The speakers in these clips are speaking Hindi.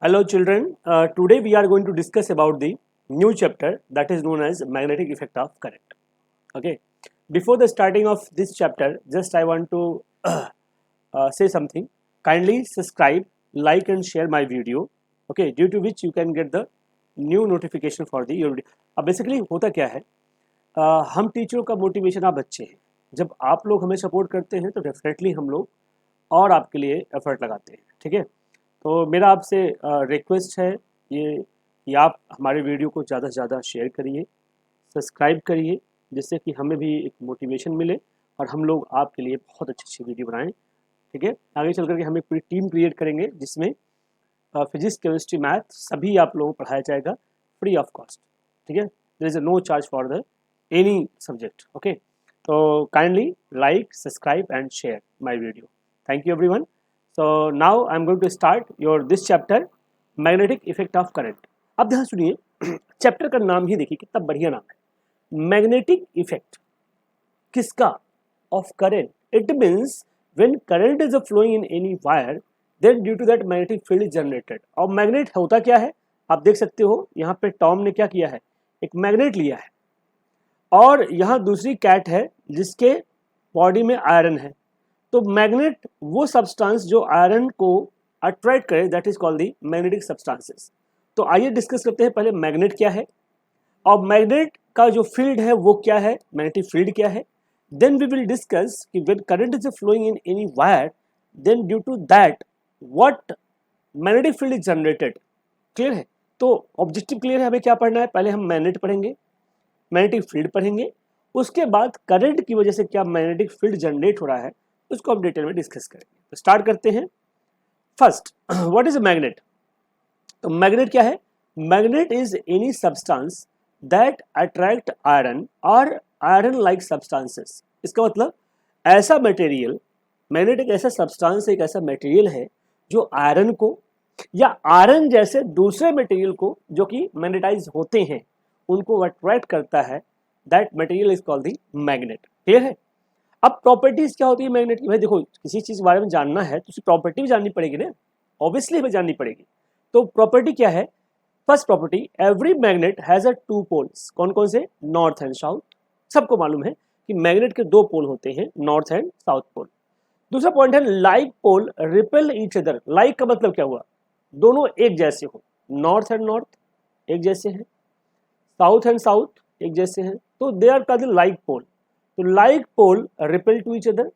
Hello children, today we are going to discuss about the new chapter that is known as magnetic effect of current. Okay, before the starting of this chapter, just I want to say something. Kindly subscribe, like and share my video. Okay, due to which you can get the new notification for the your video. अब बेसिकली होता क्या है, हम टीचरों का मोटिवेशन आप बच्चे हैं. जब आप लोग हमें सपोर्ट करते हैं तो डेफिनेटली हम लोग और आपके लिए एफर्ट लगाते हैं. ठीक है, तो मेरा आपसे रिक्वेस्ट है ये कि आप हमारे वीडियो को ज़्यादा से ज़्यादा शेयर करिए, सब्सक्राइब करिए, जिससे कि हमें भी एक मोटिवेशन मिले और हम लोग आपके लिए बहुत अच्छी अच्छी वीडियो बनाएं. ठीक है, आगे चल करके हम एक पूरी टीम क्रिएट करेंगे जिसमें फिजिक्स, केमिस्ट्री, मैथ सभी आप लोगों को पढ़ाया जाएगा फ्री ऑफ कॉस्ट. ठीक है, there is no charge for the any subject. Okay, तो kindly like, subscribe and share my video. Thank you everyone. So now I am going to start your this chapter magnetic effect of current. अब ध्यान सुनिए, चैप्टर का नाम ही देखिए कितना बढ़िया नाम है, मैग्नेटिक इफेक्ट. किसका? Of current. It means when current is flowing in any wire then due to that magnetic field is generated. और मैग्नेट होता क्या है आप देख सकते हो, यहाँ पे टॉम ने क्या किया है, एक मैग्नेट लिया है और यहाँ दूसरी कैट है जिसके बॉडी में आयरन है. तो मैग्नेट वो सब्सटेंस जो आयरन को अट्रैक्ट करे, that is called the magnetic substances. तो आइए डिस्कस करते हैं पहले मैग्नेट क्या है और मैग्नेट का जो फील्ड है वो क्या है, मैग्नेटिक फील्ड क्या है. देन वी विल डिस्कस कि when current is flowing in any wire then due to that what magnetic field is generated. Clear है? तो ऑब्जेक्टिव क्लियर है. हमें क्या पढ़ना है, पहले हम मैग्नेट पढ़ेंगे, मैग्नेटिक फील्ड पढ़ेंगे, उसके बाद करंट की वजह से क्या मैग्नेटिक फील्ड जनरेट हो रहा है उसको हम डिटेल में डिस्कस करेंगे. तो स्टार्ट करते हैं. First, what is a magnet. तो मैग्नेट क्या है, magnet is any substance that attract iron और आयरन लाइक सब्सटेंसेस. इसका मतलब ऐसा मटेरियल, मैग्नेट एक ऐसा सब्सटेंस, एक ऐसा मटेरियल है जो आयरन को या आयरन जैसे दूसरे मटेरियल को जो कि मैग्नेटाइज होते हैं उनको अट्रैक्ट करता है. That material is called the magnet. Clear है? अब प्रॉपर्टीज क्या होती है मैग्नेट की. भाई देखो, किसी चीज के बारे में जानना है तो उसकी प्रॉपर्टी भी जाननी पड़ेगी ना, ऑब्वियसली हमें जाननी पड़ेगी. तो प्रॉपर्टी क्या है, first property, every magnet has a two poles. कौन कौन से? North and south. सबको मालूम है कि मैग्नेट के दो पोल होते हैं, नॉर्थ एंड साउथ पोल. दूसरा पॉइंट है like pole repel each other. Like का मतलब क्या हुआ, दोनों एक जैसे हो. नॉर्थ एंड नॉर्थ एक जैसे हैं, साउथ एंड साउथ एक जैसे हैं, तो they are called like pole. तो like pole repel to each other.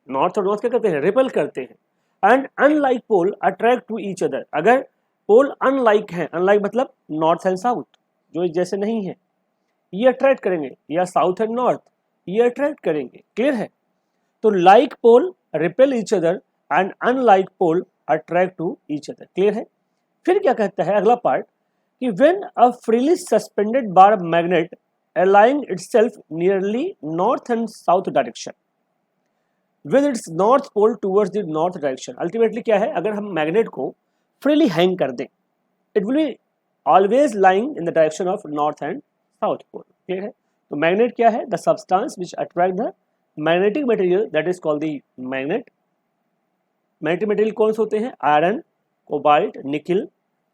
North और नॉर्थ क्या करते हैं, रिपेल करते हैं. And unlike pole attract to each other. अगर पोल अनलाइक है, अनलाइक मतलब नॉर्थ एंड साउथ जो एक जैसे नहीं है, ये अट्रैक्ट करेंगे, या साउथ एंड नॉर्थ ये अट्रैक्ट करेंगे. क्लियर है? तो like pole repel each other and unlike pole attract to each other. Clear है? फिर क्या कहता है अगला पार्ट कि when a freely suspended bar magnet aligning itself nearly north and south direction with its north pole towards the north direction. Ultimately क्या है, अगर हम मैग्नेट को फ्रीली हैंग कर दें, it will be always lying in the direction of north and south pole. Clear है? तो मैग्नेट क्या है, the substance which attract the magnetic material that is called the magnet. Magnetic material कौन से होते हैं, आयरन, कोबाल्ट, निकल.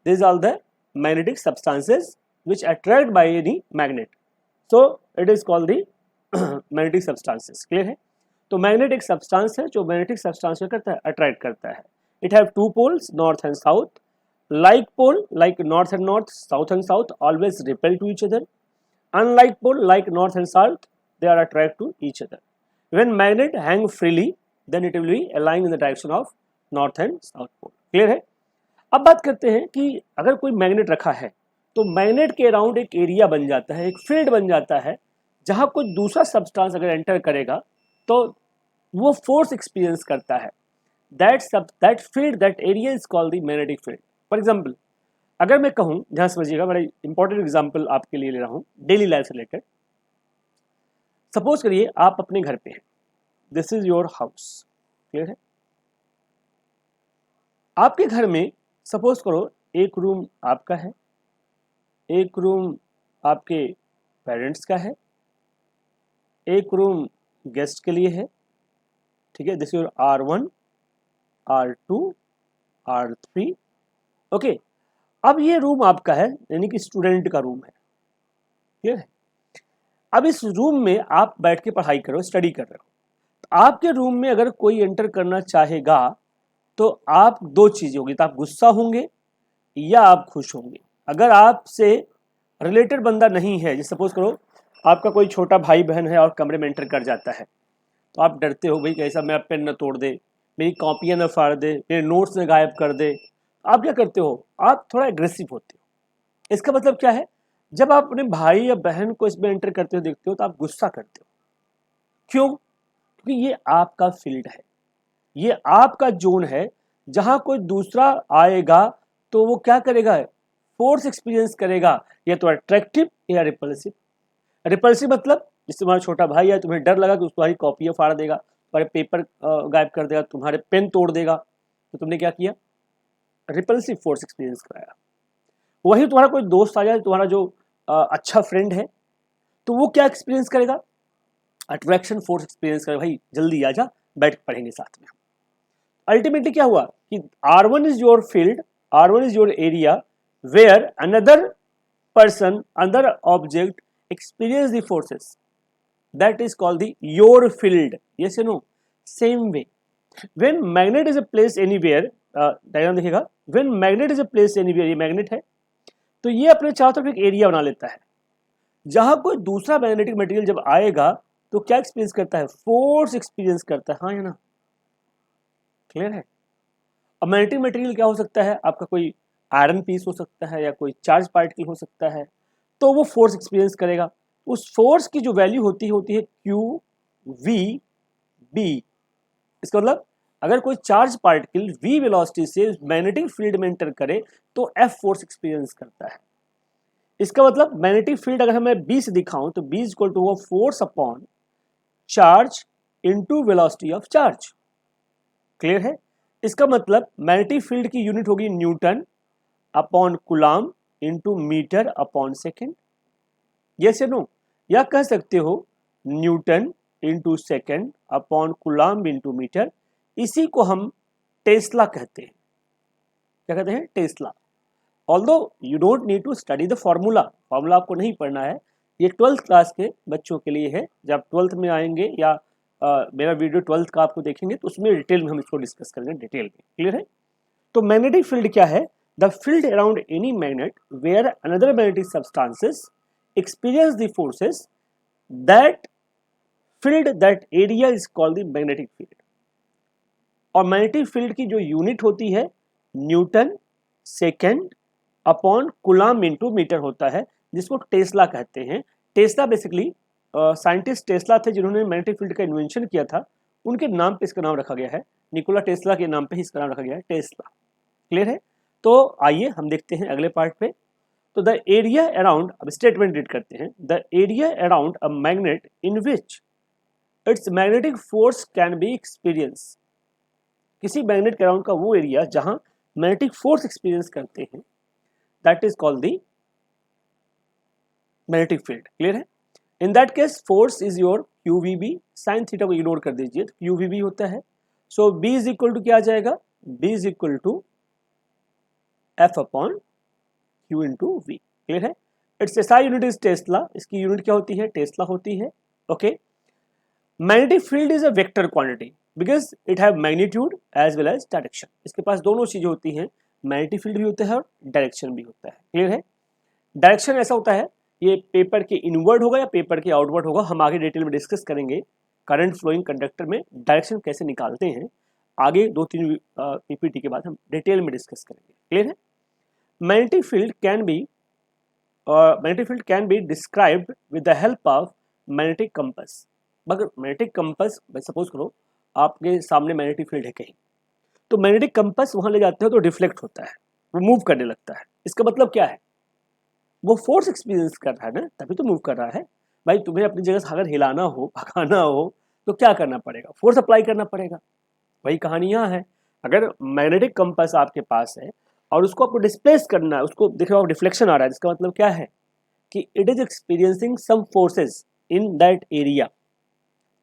these are the magnetic substances which attract by any magnet. So it is called the magnetic substances. Clear है? तो मैग्नेट एक सब्सटेंस है जो मैग्नेटिक सब्सटेंस को करता है, अट्रैक्ट करता है. It have two poles, north and south. Like pole like north and north, south and south always repel to each other. Unlike pole like north and south they are attract to each other. When magnet hang freely then it will be aligning in the direction of north and south pole. Clear है? अब बात करते हैं कि अगर कोई मैग्नेट रखा है तो मैग्नेट के अराउंड एक एरिया बन जाता है, एक फील्ड बन जाता है, जहां कोई दूसरा सब्सटेंस अगर एंटर करेगा तो वो फोर्स एक्सपीरियंस करता है. That field, that area is called the magnetic field. For example, अगर मैं कहूं, ध्यान समझिएगा, बड़ा इंपॉर्टेंट एग्जांपल आपके लिए ले रहा हूं डेली लाइफ से रिलेटेड. सपोज करिए आप अपने घर पे हैं, this is your house. Clear है? आपके घर में सपोज करो एक रूम आपका है, एक रूम आपके पेरेंट्स का है, एक रूम गेस्ट के लिए है. ठीक है, this is R1, R2, R3. Okay, अब ये रूम आपका है, यानी कि स्टूडेंट का रूम है, क्लियर है। अब इस रूम में आप बैठ के पढ़ाई करो, स्टडी कर रहे हो, तो आपके रूम में अगर कोई एंटर करना चाहेगा तो आप दो चीजें होगी, तो आप गुस्सा होंगे या आप खुश होंगे। अगर आपसे रिलेटेड बंदा नहीं है, जैसे सपोज करो आपका कोई छोटा भाई बहन है और कमरे में एंटर कर जाता है, तो आप डरते हो भाई कैसा मेरा पेन न तोड़ दे, मेरी कॉपियां न फाड़ दे, मेरे नोट्स न गायब कर दे। आप क्या करते हो, आप थोड़ा एग्रेसिव होते हो। इसका मतलब क्या है, जब आप अपने भाई या बहन को इसमें एंटर करते हो देखते हो तो आप गुस्सा करते हो। क्यों? क्योंकि ये आपका फील्ड है, ये आपका जोन है, जहां कोई दूसरा आएगा तो वो क्या करेगा, फोर्स एक्सपीरियंस करेगा, या तो अट्रैक्टिव या रिपल्सिव। रिपल्सिव मतलब जैसे तुम्हारा छोटा भाई है, तुम्हें डर लगा कि तुम्हारी कॉपियां फाड़ देगा, तुम्हारे पेपर गायब कर देगा, तुम्हारे पेन तोड़ देगा, तो तुमने क्या किया, रिपल्सिव फोर्स एक्सपीरियंस कराया। वही तुम्हारा कोई दोस्त आ जाए, तुम्हारा जो अच्छा फ्रेंड है, तो वो क्या एक्सपीरियंस करेगा, अट्रैक्शन फोर्स एक्सपीरियंस करेगा, भाई जल्दी आ जा, बैठ पढ़ेंगे साथ में। अल्टीमेटली क्या हुआ कि R1 is your field, R1 is your area where another person, another object experience the forces, that is called the your field. Yes or no? Same way, when magnet is a place anywhere, diagram देखिएगा, when magnet is a place anywhere, ये मैग्नेट है, तो ये अपने चारों तरफ एक एरिया बना लेता है। जहां कोई दूसरा मैग्नेटिक मटेरियल जब आएगा तो क्या एक्सपीरियंस करता है, फोर्स एक्सपीरियंस करता है, हाँ या ना, क्लियर है। अब मैग्नेटिक मटेरियल क्या हो सकता है, आपका कोई आयरन पीस हो सकता है या कोई चार्ज पार्टिकल हो सकता है, तो वो फोर्स एक्सपीरियंस करेगा। उस फोर्स की जो वैल्यू होती है क्यू वी बी। इसका मतलब अगर कोई चार्ज पार्टिकल v वेलोसिटी से मैग्नेटिक फील्ड में एंटर करे तो f फोर्स एक्सपीरियंस करता है। इसका मतलब मैग्नेटिक फील्ड अगर मैं b से दिखाऊं तो b equal to force upon charge into velocity of charge, clear है। इसका मतलब मैग्नेटिक फील्ड की यूनिट होगी newton upon coulomb into metre upon second, yes या नो। या कह सकते हो newton into second upon coulomb into metre. इसी को हम टेस्ला कहते हैं। क्या कहते हैं, tesla. Although you don't need to study the formula, formula आपको नहीं पढ़ना है, ये 12th क्लास के बच्चों के लिए है। जब 12th में आएंगे या मेरा वीडियो 12th का आपको देखेंगे तो उसमें डिटेल में हम इसको डिस्कस करेंगे, डिटेल में, क्लियर है। तो मैग्नेटिक फील्ड क्या है, the field around any magnet where another magnetic substances experience the forces that filled that area is called the magnetic field। और मैग्नेटिक फील्ड की जो यूनिट होती है newton second upon coulomb into metre होता है, जिसको टेस्ला कहते हैं। टेस्ला बेसिकली साइंटिस्ट टेस्ला थे जिन्होंने मैग्नेटिक फील्ड का इन्वेंशन किया था, उनके नाम पे इसका नाम रखा गया है, निकोला टेस्ला के नाम पे ही इसका नाम रखा गया है, टेस्ला, क्लियर है। तो आइए हम देखते हैं अगले पार्ट पे। तो द एरिया अराउंड, अब स्टेटमेंट रीड करते हैं, the area around a magnet in which its magnetic force can be experience. किसी मैग्नेट के अराउंड का वो एरिया जहां मैग्नेटिक फोर्स एक्सपीरियंस करते हैं, that is called the magnetic field, clear है। In that case force is your q v b, sine theta को इग्नोर कर दीजिए, तो क्यू वी बी होता है। So b is equal to क्या आ जाएगा, b is equal to f upon Q into v, clear है। Its SI unit is tesla, इसकी यूनिट क्या होती है, टेस्ला होती है, okay. Magnetic field is a vector quantity because it have magnitude as well as direction. इसके पास दोनों चीजें होती हैं, मैग्नेटिक फील्ड भी होता है और डायरेक्शन भी होता है, क्लियर है। डायरेक्शन ऐसा होता है, ये पेपर के इनवर्ड होगा या पेपर के आउटवर्ड होगा, हम आगे डिटेल में डिस्कस करेंगे। करंट फ्लोइंग कंडक्टर में डायरेक्शन कैसे निकालते हैं, आगे 2-3 पीपीटी के बाद हम डिटेल में डिस्कस करेंगे, क्लियर है। Magnetic field can be described with the help of magnetic compass। मगर मैग्नेटिक कंपस, सपोज करो आपके सामने मैग्नेटिक फील्ड है कहीं, तो मैग्नेटिक कंपस वहां ले जाते हो तो डिफ्लेक्ट होता है, वो मूव करने लगता है। इसका मतलब क्या है, वो फोर्स एक्सपीरियंस कर रहा है ना, तभी तो मूव कर रहा है। भाई तुम्हें अपनी जगह से अगर हिलाना हो, भगाना हो, तो क्या करना पड़ेगा, फोर्स अप्लाई करना पड़ेगा। वही कहानी यहाँ है, अगर मैग्नेटिक कंपस आपके पास है और उसको आपको डिस्प्लेस करना है, उसको देख रहे हो डिफ्लेक्शन आ रहा है, जिसका मतलब क्या है कि it is experiencing some forces in that area.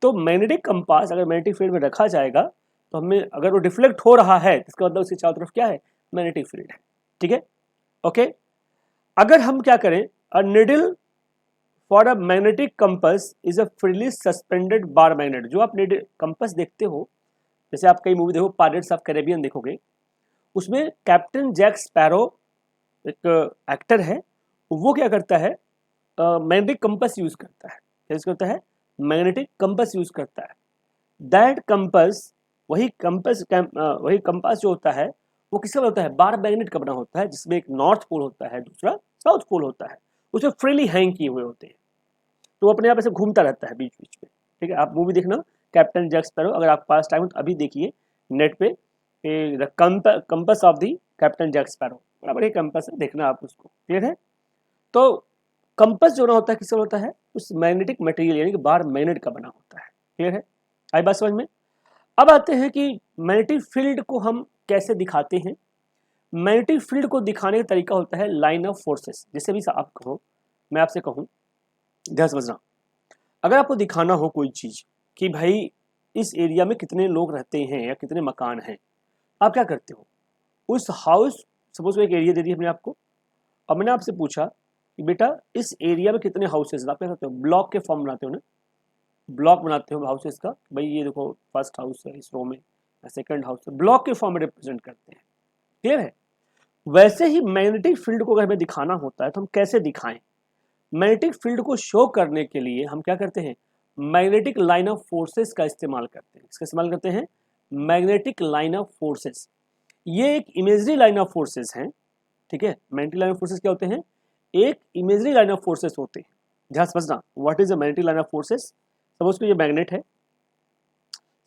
तो मैग्नेटिक कंपास अगर मैग्नेटिक फील्ड में रखा जाएगा तो हमें, अगर वो डिफ्लेक्ट हो रहा है, इसका मतलब उसके चारों तरफ क्या है, मैग्नेटिक फील्ड है, ठीक है। ओके। अगर हम क्या करें, a needle for a magnetic compass is a freely suspended bar magnet. जो आप कंपस देखते हो, जैसे आप कई मूवी देखो, पायरेट्स ऑफ कैरेबियन देखोगे, उसमें कैप्टन जैक स्पैरो एक एक्टर है, वो क्या करता है, मैग्नेटिक कंपस यूज करता है। क्या यूज करता है? मैग्नेटिक कंपस यूज करता है। दैट कंपस, वही कंपास जो होता है वो किसका होता है? बार मैग्नेट का बना होता है, जिसमें एक नॉर्थ पोल होता है, दूसरा साउथ पोल होता है। उसमें फ्रीली हैंग किए हुए होते हैं, तो अपने आप ऐसे घूमता रहता है बीच बीच में। ठीक है, आप मूवी देखना कैप्टन जैक स्पैरो, अगर आप पास टाइम हो तो अभी देखिए नेट पे, the compass of the captain Jack Sparrow, बड़ा बढ़िया कंपस है, देखना आप उसको। क्लियर है? तो कंपस जो ना होता है किसका होता है? उस मैग्नेटिक मटेरियल यानी कि बार मैग्नेट का बना होता है। क्लियर है? आई बात समझ में? अब आते हैं कि मैग्नेटिक फील्ड को हम कैसे दिखाते हैं। मैग्नेटिक फील्ड को दिखाने का तरीका होता है लाइन ऑफ फोर्सेस। जैसे भी आप कहो, मैं आपसे कहूं, ध्यान समझना, अगर आपको दिखाना हो कोई चीज कि भाई इस एरिया में कितने लोग रहते हैं या कितने मकान हैं, आप क्या करते हो? उस हाउस, सपोज एक एरिया दे दी हमने आपको, अब मैंने आपसे पूछा कि बेटा इस एरिया में कितने हाउसेज, आप क्या करते हो? ब्लॉक के फॉर्म बनाते हो ना, ब्लॉक बनाते हो हाउसेज का, भाई ये देखो फर्स्ट हाउस है इस रो में, सेकंड हाउस है, ब्लॉक के फॉर्म में रिप्रेजेंट करते हैं। क्लियर है? वैसे ही मैग्नेटिक फील्ड को अगर हमें दिखाना होता है तो हम कैसे दिखाएं? मैग्नेटिक फील्ड को शो करने के लिए हम क्या करते हैं? मैग्नेटिक लाइन ऑफ फोर्सेस का इस्तेमाल करते हैं। इसका इस्तेमाल करते हैं मैग्नेटिक लाइन ऑफ फोर्सेस। ये एक इमेजरी लाइन ऑफ फोर्सेस हैं। ठीक है, मैग्नेटिक लाइन ऑफ फोर्सेस क्या होते हैं? एक इमेजरी लाइन ऑफ फोर्सेस होते हैं। ध्यान समझना, what is a magnetic line of forces. Suppose को ये मैग्नेट है,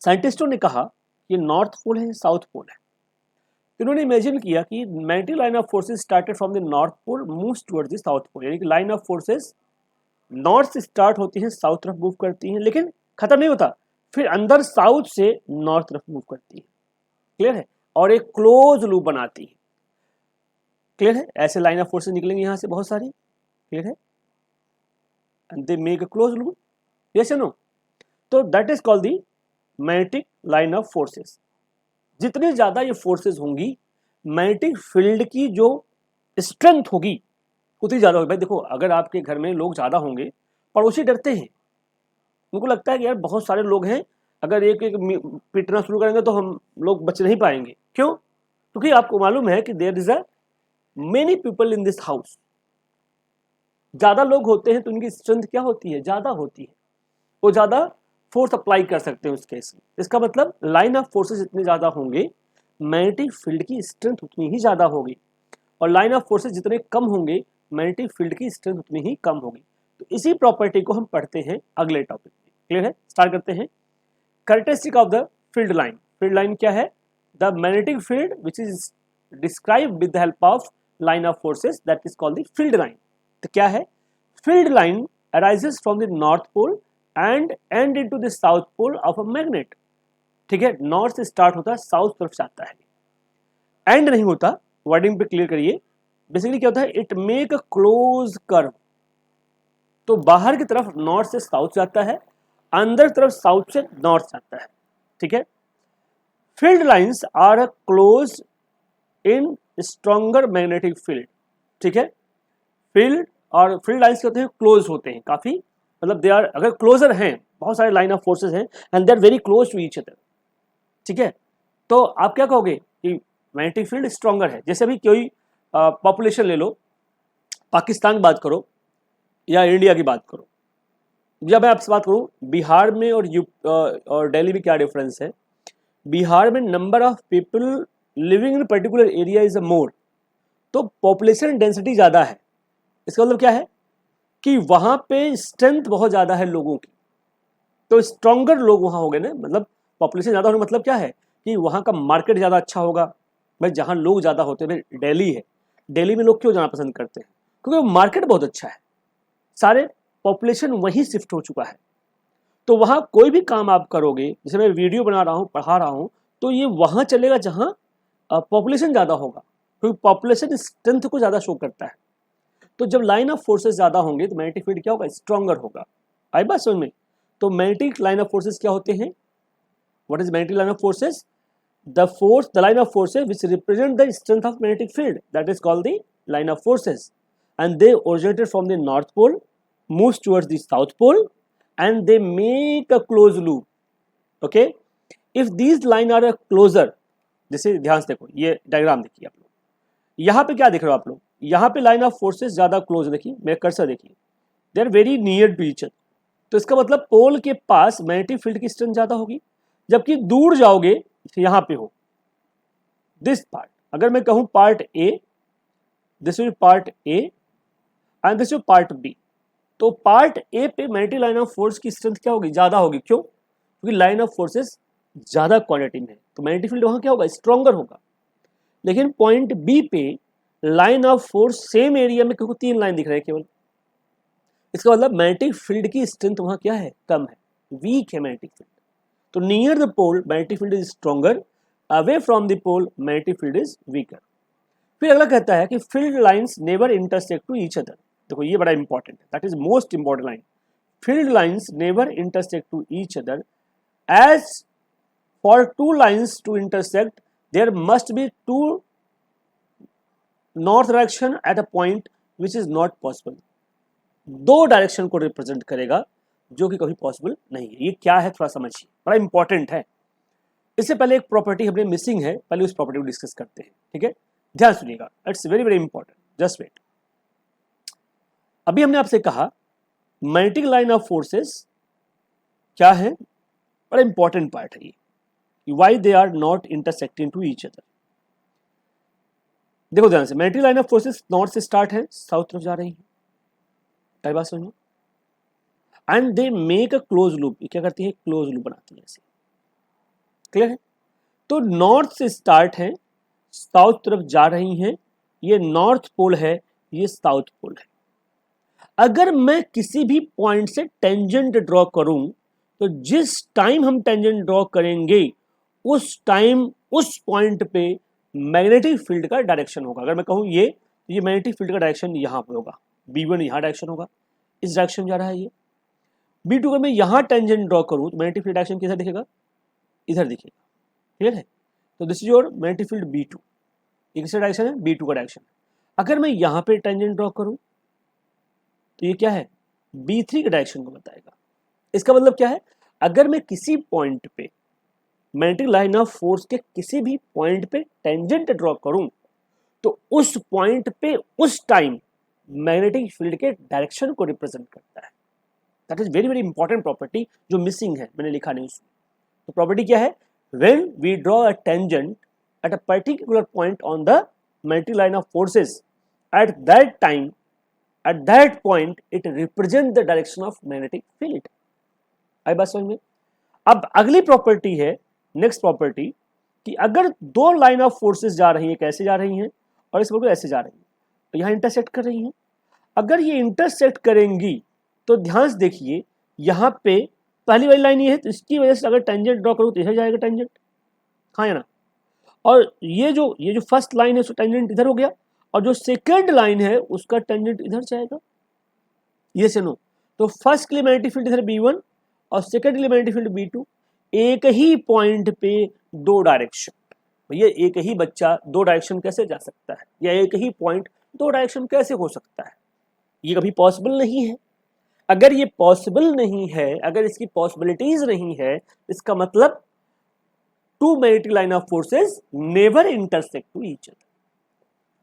साइंटिस्टों ने कहा ये नॉर्थ पोल है, साउथ पोल है। इन्होंने इमेजिन किया कि magnetic line of forces started from the north pole moves towards the south pole, यानी कि लाइन ऑफ फोर्सेस नॉर्थ से स्टार्ट होती है, साउथ तरफ मूव करती है, लेकिन खत्म नहीं होता, फिर अंदर साउथ से नॉर्थ तरफ मूव करती है। क्लियर है? और एक क्लोज लूप बनाती है। क्लियर है? ऐसे लाइन ऑफ फोर्सेस निकलेंगे यहां से बहुत सारी। क्लियर है? And they make a close loop. Yes या नो? तो that is called the magnetic line of forces. जितनी ज्यादा ये फोर्सेस होंगी, मैग्नेटिक फील्ड की जो स्ट्रेंथ होगी उतनी ज्यादा होगी। भाई देखो, अगर आपके घर में लोग ज्यादा होंगे, पड़ोसी डरते हैं, उनको लगता है कि यार बहुत सारे लोग हैं, अगर एक एक पीटना शुरू करेंगे तो हम लोग बच नहीं पाएंगे। क्यों? क्योंकि आपको मालूम है कि there is a many people in this house. ज्यादा लोग होते हैं तो उनकी स्ट्रेंथ क्या होती है? ज्यादा होती है, वो ज्यादा फोर्स अप्लाई कर सकते हैं उस केस में। इसका मतलब लाइन ऑफ फोर्सेस इतने ज्यादा होंगे, मैग्नेटिक फील्ड की स्ट्रेंथ उतनी ही ज्यादा होगी, और लाइन ऑफ फोर्सेस जितने कम होंगे, मैग्नेटिक फील्ड की स्ट्रेंथ उतनी ही कम होगी। तो इसी प्रॉपर्टी को हम पढ़ते हैं अगले टॉपिक में। क्लियर है? स्टार्ट करते हैं। Characteristic of the field line. Field line क्या है? The magnetic field which is describe with the help of line of forces, that is called the field line. तो क्या है? Field line arises from the north pole and and into the south pole of a magnet. ठीक है, नॉर्थ से स्टार्ट होता है, साउथ तरफ से आता है, एंड नहीं होता। वर्डिंग पे क्लियर करिए। बेसिकली क्या होता है? It make a close curve. तो बाहर की तरफ नॉर्थ से साउथ जाता है, अंदर की तरफ साउथ से नॉर्थ जाता है। ठीक है, field lines are close in stronger magnetic field. ठीक है, फील्ड और फील्ड लाइंस होते हैं, क्लोज होते हैं काफी, मतलब दे आर, अगर क्लोजर हैं, बहुत सारे लाइन ऑफ फोर्सेस हैं and they are very close to each other. ठीक है, तो आप क्या कहोगे कि मैग्नेटिक फील्ड स्ट्रॉन्गर है। जैसे अभी कोई पॉपुलेशन ले लो, पाकिस्तान की बात करो या इंडिया की बात करो, जब मैं आपसे बात करूं बिहार में और दिल्ली में क्या डिफरेंस है। बिहार में number of people living in particular area is more, तो पॉपुलेशन डेंसिटी ज्यादा है। इसका मतलब क्या है कि वहां पे स्ट्रेंथ बहुत ज्यादा है लोगों की, तो स्ट्रॉन्गर लोग वहां हो गए ना। मतलब पॉपुलेशन ज्यादा होने मतलब क्या है कि वहां का मार्केट ज्यादा अच्छा होगा। भाई जहां लोग ज्यादा होते हैं, भाई दिल्ली है, दिल्ली में लोग क्यों जाना पसंद करते हैं? क्योंकि मार्केट बहुत अच्छा है, सारे पॉपुलेशन वहीं शिफ्ट हो चुका है। तो वहां कोई भी काम आप करोगे, जैसे मैं वीडियो बना रहा हूं, पढ़ा रहा हूं, तो ये वहां चलेगा जहां पॉपुलेशन ज्यादा होगा, क्योंकि पॉपुलेशन स्ट्रेंथ को ज्यादा शो करता है। तो जब लाइन ऑफ फोर्सेस ज्यादा होंगे तो मैग्नेटिक फील्ड क्या होगा? स्ट्रॉन्गर होगा। आई बात समझ में? तो मैग्नेटिक लाइन ऑफ फोर्सेस क्या होते हैं? What is magnetic line of forces? The line of forces which represent the strength of magnetic field, that is called the line of forces and they originated from the north pole, moves towards the south pole and they make a closed loop. Okay, if these line are a closer, जैसे ध्यान से देखो ये डायग्राम देखिए आप लोग, यहाँ पे क्या देख रहे हो आप लोग, यहाँ पे लाइन ऑफ फोर्सेस ज्यादा क्लोज, देखिए मेरे कर्सर देखिए, they are very near to each other, तो इसका मतलब पोल के पास मैग्नेटिक फील्ड की स्ट्रेंथ ज्यादा होगी, जबकि दूर जाओगे यहाँ पे हो दिस पार्ट, अगर मैं कहूं part A, this is part A and this is part B, तो पार्ट ए पे मैग्नेटिक लाइन ऑफ फोर्स की स्ट्रेंथ क्या होगी, ज्यादा होगी, क्यों, क्योंकि लाइन ऑफ फोर्सेस ज्यादा क्वांटिटी में है, तो मैग्नेटिक फील्ड वहां क्या होगा, स्ट्रॉन्गर होगा। लेकिन पॉइंट बी पे line of force same area में क्योंकि 3 लाइन दिख रहे हैं केवल, इसका मतलब मैग्नेटिक फील्ड की स्ट्रेंथ वहां क्या है, कम है, वीक है मैग्नेटिक फील्ड, तो near the pole magnetic field is stronger, away from the pole magnetic field is weaker. फिर अगला कहता है कि field lines never intersect to each other, देखो ये बड़ा इंपॉर्टेंट है, that is most important line, field lines never intersect to each other, as for two lines to intersect there must be two north direction at a point which is not possible, 2 direction को रिप्रेजेंट करेगा जो कि कभी पॉसिबल नहीं है। ये क्या है थोड़ा समझिए, बड़ा इंपॉर्टेंट है। इससे पहले एक प्रॉपर्टी हमने मिसिंग है, पहले उस प्रॉपर्टी को डिस्कस करते हैं, ठीक है, ध्यान सुनिएगा, it's very very important, just wait. अभी हमने आपसे कहा मैग्नेटिक लाइन ऑफ फोर्सेस क्या है, बड़ा इंपॉर्टेंट पार्ट है ये, why they are not intersecting to each other. देखो ध्यान से, magnetic line of forces north से स्टार्ट है, साउथ तरफ जा रही है, क्या बात समझ में, and they make a close loop, क्या करती है, क्लोज लूप बनाती है ऐसे, क्लियर है। तो नॉर्थ से स्टार्ट है, साउथ तरफ जा रही हैं, ये नॉर्थ पोल है, ये साउथ पोल है। अगर मैं किसी भी पॉइंट से टेंजेंट ड्रॉ करूं, तो जिस टाइम हम टेंजेंट ड्रॉ करेंगे उस टाइम उस पॉइंट पे मैग्नेटिक फील्ड का डायरेक्शन होगा। अगर मैं कहूं ये मैग्नेटिक फील्ड का डायरेक्शन यहां पे होगा, B1 यहां डायरेक्शन होगा, इस डायरेक्शन में जा रहा है ये। B2 अगर मैं यहां टेंजेंट ड्रॉ करूं तो मैग्नेटिक फील्ड डायरेक्शन किधर दिखेगा, इधर दिखेगा, क्लियर है। तो this is your magnetic field B2, ये किसका डायरेक्शन है, B2 का डायरेक्शन। अगर मैं यहां पे टेंजेंट ड्रॉ करूं तो ये क्या है, B3 के डायरेक्शन को बताएगा। इसका मतलब क्या है, अगर मैं किसी पॉइंट पे मैग्नेटिक लाइन ऑफ फोर्स के किसी भी पॉइंट पे टेंजेंट ड्रॉ करूं तो उस पॉइंट पे उस टाइम मैग्नेटिक फील्ड के डायरेक्शन को रिप्रेजेंट करता है। That is very very important property जो मिसिंग है, मैंने लिखा नहीं उसमें। तो प्रॉपर्टी क्या है, when we draw a tangent at a particular point on the magnetic line of forces, at that point it represents the direction of magnetic field। आई बात समझ में। अब अगली प्रॉपर्टी है, नेक्स्ट प्रॉपर्टी, कि अगर 2 लाइन ऑफ फोर्सेस जा रही हैं, कैसे जा रही हैं, और इस बिल्कुल ऐसे जा रही हैं, तो यहाँ इंटरसेक्ट कर रही हैं। अगर ये इंटरसेक्ट करेंगी तो ध्यान से देखिए, यहाँ पे पहली वाली लाइन ये है, तो इसकी वजह से अगर टेंजेंट ड्रॉ करूँ तो इधर जाएगा टेंजेंट, हाँ या ना। और ये जो फर्स्ट लाइन है उसका टेंजेंट इधर हो गया, और जो सेकंड लाइन है उसका टेंजेंट इधर जाएगा, ये से नो। तो फर्स्ट के लिए मैग्नेटिक फील्ड इधर B1 और सेकंड के लिए मैग्नेटिक फील्ड B2, एक ही पॉइंट पे 2 डायरेक्शन। भैया एक ही बच्चा 2 डायरेक्शन कैसे जा सकता है, या एक ही पॉइंट 2 डायरेक्शन कैसे हो सकता है, ये कभी पॉसिबल नहीं है। अगर ये पॉसिबल नहीं है, अगर इसकी पॉसिबिलिटीज नहीं है, इसका मतलब two magnetic line of forces never intersect to each other.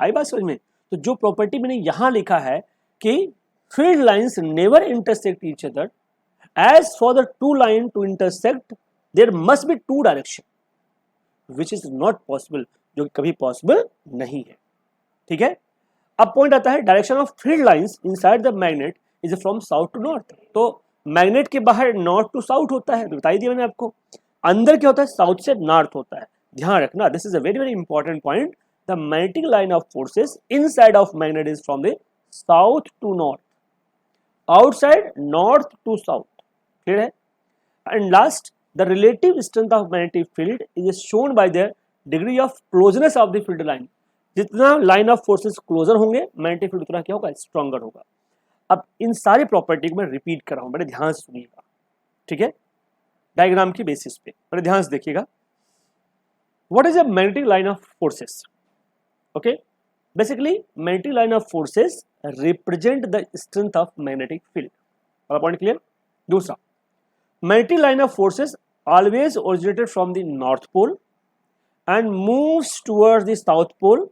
आई बात समझ में। तो जो प्रॉपर्टी मैंने यहां लिखा है कि field lines never intersect each other, as for the 2 line to intersect there must be 2 direction which is not possible, जो कभी पॉसिबल नहीं है, ठीक है। अब पॉइंट आता है direction of field lines inside the magnet is from south to north. तो मैग्नेट के बाहर नॉर्थ टू साउथ होता है, बताई दिया मैंने आपको। अंदर क्या होता है, साउथ से नॉर्थ होता है। ध्यान रखना, this is a very very important point, the magnetic line of forces inside of magnet is from the south to north, outside north to south, clear है। And last, the relative strength of magnetic field is shown by the degree of closeness of the field line. जितना लाइन ऑफ फोर्सेस क्लोजर होंगे, मैग्नेटिक फील्ड उतना क्या होगा, स्ट्रॉन्गर होगा। अब इन सारी प्रॉपर्टी को मैं रिपीट कर रहा हूं, बड़े ध्यान से सुनिएगा, ठीक है, डायग्राम की बेसिस पे बड़े ध्यान से देखिएगा। What is a magnetic line of forces, okay. Basically magnetic line of forces represent the strength of magnetic field. वाला पॉइंट क्लियर। दूसरा, magnetic line of forces always originated from the north pole and moves towards the south pole,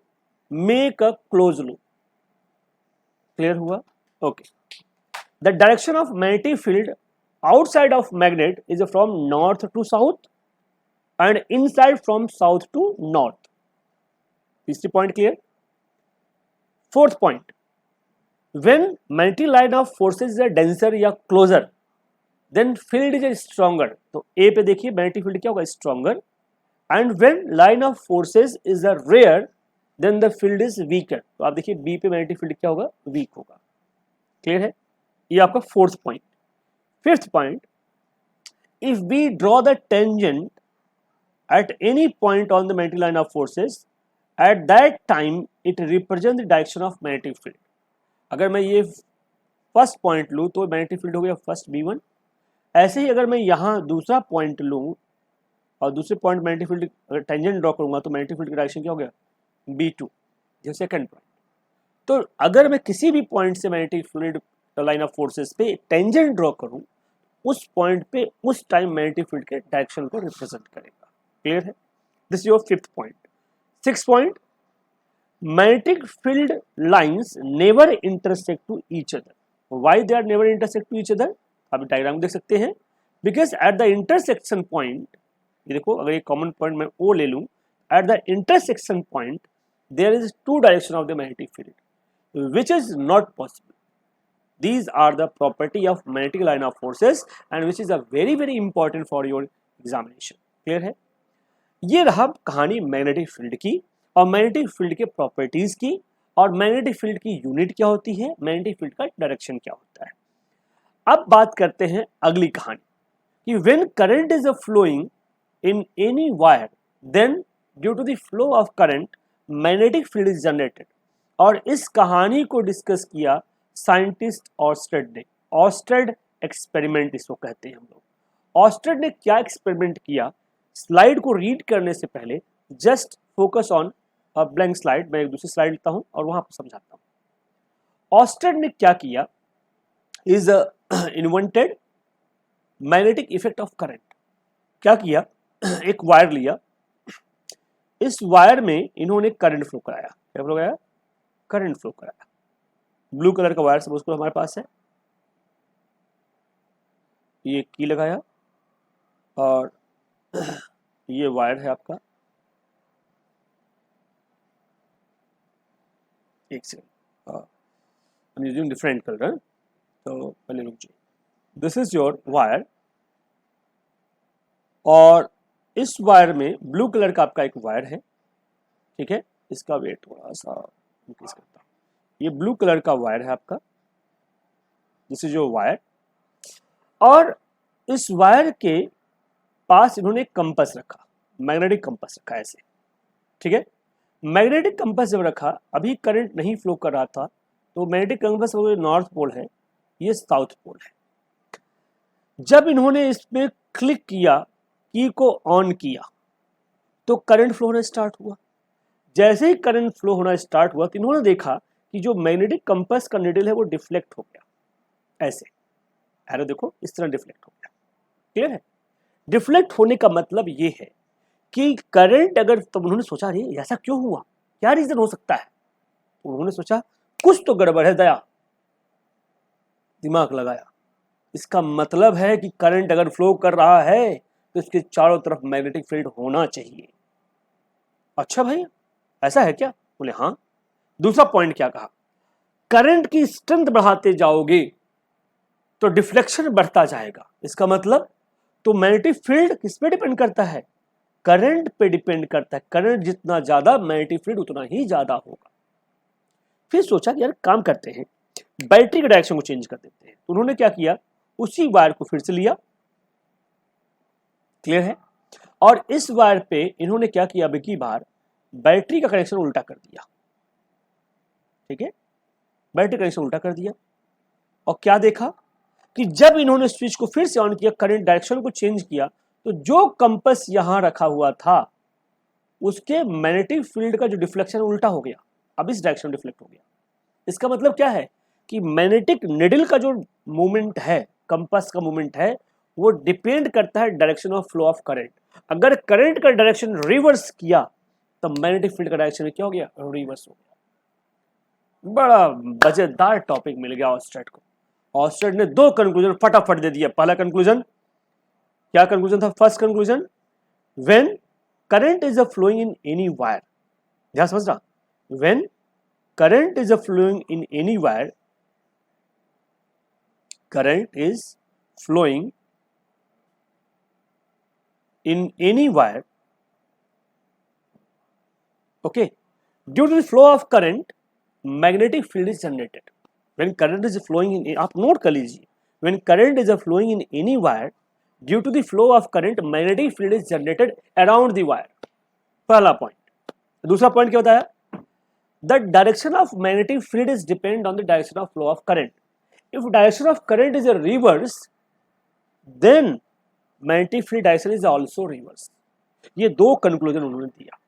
make a closed loop. Clear हुआ? Okay. The direction of magnetic field outside of magnet is from north to south and inside from south to north. तीसरी point clear? Fourth point, when magnetic line of forces is a denser या closer, then field is a stronger. तो A पे देखिए magnetic field क्या होगा? Stronger. And when line of forces is a rare, then the field is weaker. तो आप देखिए B पे मैग्नेटिक फील्ड क्या होगा? वीक होगा। क्लियर है? ये आपका fourth point. Fifth point, if we draw the tangent at any point on the magnetic line of forces, at that time it represent the direction of magnetic field. अगर मैं ये फर्स्ट पॉइंट लूँ तो मैग्नेटिक फील्ड हो गया फर्स्ट B1। ऐसे ही अगर मैं यहाँ दूसरा पॉइंट लूँ और दूसरे पॉइंट मैग्नेटिक फील्ड अगर टेंजेंट ड्रॉ करूंगा तो मैग्नेटिक फील्ड का डायरेक्शन क्या हो गया? B2, जो सेकंड पॉइंट। तो अगर मैं किसी भी पॉइंट से magnetic field line of forces पे टेंजेंट ड्रॉ करूं, उस पॉइंट पे उस टाइम मैग्नेटिक फील्ड के डायरेक्शन को रिप्रेजेंट करेगा। क्लियर है? This is your fifth point. Sixth point, magnetic field lines never intersect to each other. Why they are never intersect to each other? आप डायग्राम देख सकते हैं। Because at the intersection point, ये देखो अगर एक कॉमन पॉइंट मैं O ले लूं, at the intersection point there is two direction of the magnetic field which is not possible. These are the property of magnetic line of forces and which is a very very important for your examination. Clear है? ये रहा कहानी मैग्नेटिक फील्ड की और मैग्नेटिक फील्ड के प्रॉपर्टीज की, और मैग्नेटिक फील्ड की यूनिट क्या होती है, मैग्नेटिक फील्ड का डायरेक्शन क्या होता है। अब बात करते हैं अगली कहानी कि when current is a flowing in any wire, then due to the flow of current magnetic field is generated। और इस कहानी को डिस्कस किया साइंटिस्ट ऑर्स्टेड ने। ऑर्स्टेड एक्सपेरिमेंट इसको कहते हैं हम लोग। ऑर्स्टेड ने क्या एक्सपेरिमेंट किया, स्लाइड को रीड करने से पहले just focus on a blank slide. मैं एक दूसरी स्लाइड लेता हूं और वहां पर समझाता हूं। ऑर्स्टेड ने क्या किया, is invented magnetic effect of current. क्या किया, एक वायर लिया, इस वायर में इन्होंने करंट फ्लो कराया। क्या फ्लो कराया? करंट फ्लो कराया। ब्लू कलर का वायर सपोज करो हमारे पास है, ये की लगाया और ये वायर है आपका। एक second, I am using different colour, तो पहले रुक जाइए। दिस इज योर वायर और इस वायर में ब्लू कलर का आपका एक वायर है। ठीक है, इसका वेट थोड़ा सा इंक्रीज करता हूं। ये ब्लू कलर का वायर है आपका, दिस इज योर वायर। और इस वायर के पास इन्होंने कंपास रखा, मैग्नेटिक कंपास रखा ऐसे। ठीक है, मैग्नेटिक कंपास जब रखा, अभी करंट नहीं फ्लो कर रहा था, तो मैग्नेटिक कंपास नॉर्थ पोल है, ये साउथ पोल है। जब इन्होंने इसमें क्लिक किया, की को ऑन किया, तो करंट फ्लो होना स्टार्ट हुआ। जैसे ही करंट फ्लो होना स्टार्ट हुआ तो इन्होंने देखा कि जो मैग्नेटिक कंपास का निडल है वो डिफ्लेक्ट हो गया। ऐसे एरो देखो, इस तरह डिफ्लेक्ट हो गया। क्लियर है? डिफ्लेक्ट होने का मतलब ये है कि करंट अगर, तब उन्होंने सोचा अरे ऐसा क्यों हुआ, क्या रीजन हो सकता है। तो उन्होंने सोचा कुछ तो गड़बड़ है, दया दिमाग लगाया। इसका मतलब है कि करंट अगर फ्लो कर रहा है तो इसके चारों तरफ मैग्नेटिक फील्ड होना चाहिए। अच्छा भाई ऐसा है क्या? बोले हाँ। दूसरा पॉइंट क्या कहा, करंट की स्ट्रेंथ बढ़ाते जाओगे तो डिफ्लेक्शन बढ़ता जाएगा। इसका मतलब तो मैग्नेटिक फील्ड किस पे डिपेंड करता है, करंट पे डिपेंड करता है। करंट जितना ज्यादा मैग्नेटिक फील्ड उतना ही ज्यादा होगा। फिर सोचा कि यार काम करते हैं, बैटरी के डायरेक्शन को चेंज कर देते हैं। तो उन्होंने क्या किया, उसी वायर को फिर से लिया। क्लियर है? और इस वायर पे इन्होंने क्या किया, अब की बार बैटरी का कनेक्शन उल्टा कर दिया। ठीक है, बैटरी कनेक्शन उल्टा कर दिया और क्या देखा कि जब इन्होंने स्विच को फिर से ऑन किया, करंट डायरेक्शन को चेंज किया, तो जो कंपास यहां रखा हुआ था उसके मैग्नेटिक फील्ड का जो डिफ्लेक्शन उल्टा हो गया। अब इस डायरेक्शन में डिफ्लेक्ट हो गया। इसका मतलब क्या है कि मैग्नेटिक निडल का जो मूवमेंट है, कंपास का मूवमेंट है, वो डिपेंड करता है direction of flow of current. अगर करंट का डायरेक्शन रिवर्स किया तो मैग्नेटिक फील्ड का डायरेक्शन क्या हो गया, रिवर्स हो गया। बड़ा मजेदार टॉपिक मिल गया ऑस्टेड को। ऑस्टेड ने 2 कंक्लूजन फटाफट दे दिया। पहला कंक्लूजन क्या कंक्लूजन था? First conclusion, when current is a flowing in any wire, ध्यान समझना, when current is flowing in any wire, current is flowing in any wire, okay, due to the flow of current magnetic field is generated. When current is flowing in, आप नोट कर लीजिए, when current is flowing in any wire, due to the flow of current magnetic field is generated around the wire. पहला पॉइंट। दूसरा पॉइंट क्या होता है? The direction of magnetic field is depend on the direction of flow of current. If direction of current is a reverse, then magnetic field direction is also reverse. ये 2 कंक्लूजन उन्होंने दिया।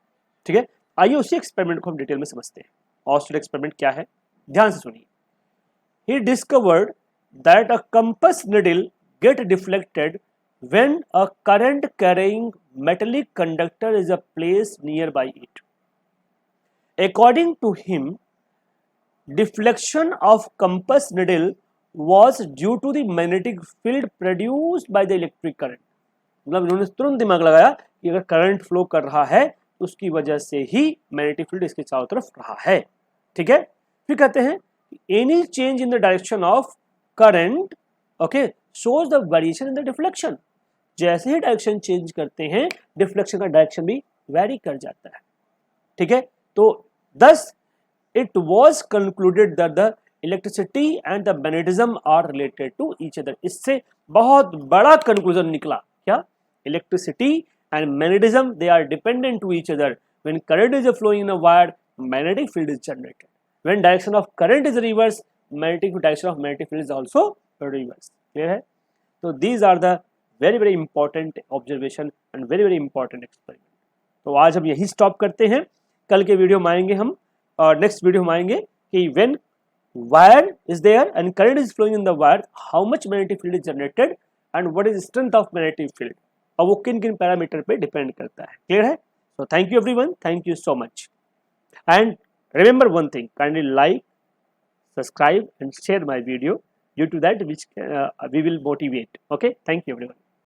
ठीक है, आइए उसी एक्सपेरिमेंट को हम डिटेल में समझते हैं। ऑस्टेड एक्सपेरिमेंट क्या है, ध्यान से सुनिए। He discovered that a compass needle get deflected when a current carrying metallic conductor is placed nearby it. According to him, deflection of compass needle was due to the magnetic field produced by the electric current. मतलब इन्होंने तुरंत दिमाग लगाया कि अगर करंट फ्लो कर रहा है तो उसकी वजह से ही मैग्नेटिक फील्ड इसके चारों तरफ रहा है। ठीक है, फिर कहते हैं any change in the direction of current, okay, shows the variation in the deflection. जैसे ही डायरेक्शन चेंज करते हैं डिफ्लेक्शन का डायरेक्शन भी वेरी कर जाता है। ठीक है, तो thus it was concluded that the electricity and the magnetism are related to each other. इससे बहुत बड़ा कंक्लूजन निकला क्या? Electricity and magnetism they are dependent to each other. When current is flowing in a wire, magnetic field is generated. When direction of current is reverse, direction of magnetic field is also reverse. Clear है? So these are the very very important observation and very very important experiment. तो आज हम यही स्टॉप करते हैं. कल के वीडियो में आएंगे हम, और नेक्स्ट वीडियो में आएंगे कि when wire is there and current is flowing in the wire, how much magnetic field is generated and what is the strength of magnetic field. और वो किन किन पैरामीटर पे डिपेंड करता है. क्लियर है? So thank you everyone, thank you so much. And remember one thing, kindly like, subscribe and share my video. Due to that which we will motivate. Okay, thank you everyone.